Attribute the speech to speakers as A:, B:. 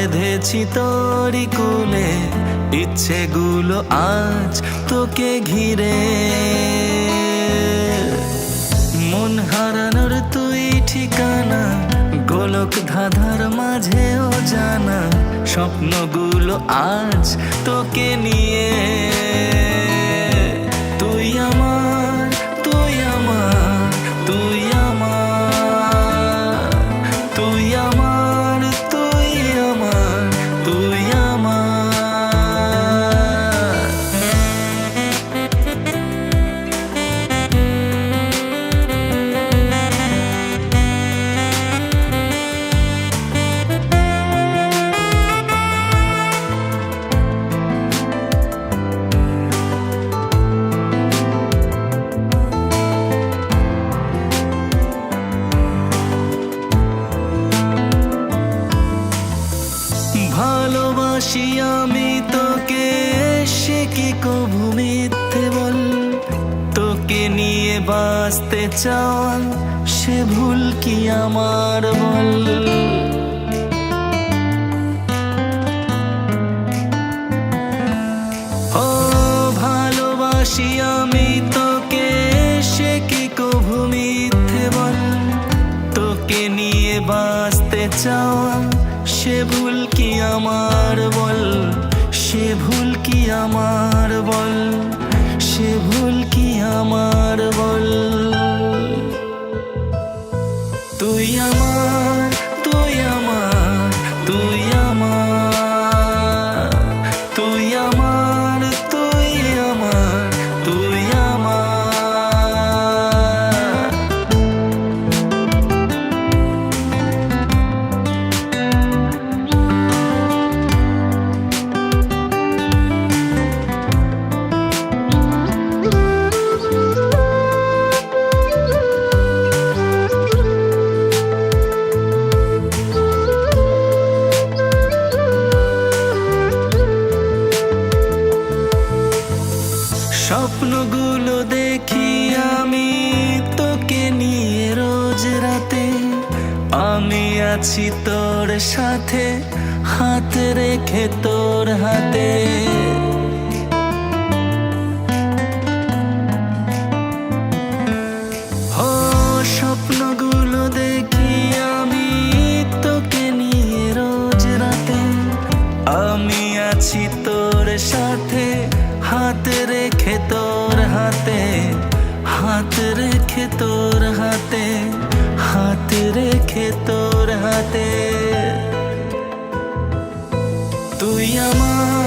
A: বেঁধেছি তোরি কুলে, ইচ্ছেগুলো আজ তোকে ঘিরে। মন হারানোর তুই ঠিকানা, গোলক ধাঁধার মাঝেও জানা, স্বপ্নগুলো আজ তোকে নিয়ে। তুই আমার, তুই আমার, তুই আমার, তুই আমার, তুই আমার, তুই আমার। ভালোবাসি আমি তোকে, সে কি কভু মিথ্যে বল? তোকে নিয়ে বাঁচতে চাওয়া, সে ভুল কি আমার বল? ও ভালোবাসি আমি তোকে, সে কি কভু মিথ্যে বল? তোকে নিয়ে বাঁচতে চাওয়া, সে ভুল কি আমার বল? সে ভুল কি আমার বল? সে ভুল কি আমার বল? তুই আমার, তুই আমার, তুই আমার, তুই আমার, তুই আমার, তুই আমার। স্বপ্নগুলো দেখি আমি তোকে নিয়ে রোজ রাতে, আমি আছি তোর সাথে, হাত রেখে তোর হাতে। ও স্বপ্নগুলো দেখি আমি তোকে নিয়ে রোজ রাতে, আমি আছি তোর সাথে, হাত রেখে তোর হাতে, হাত রেখে তোর হাতে, হাত রেখে তোর হাতে। তুই আমার।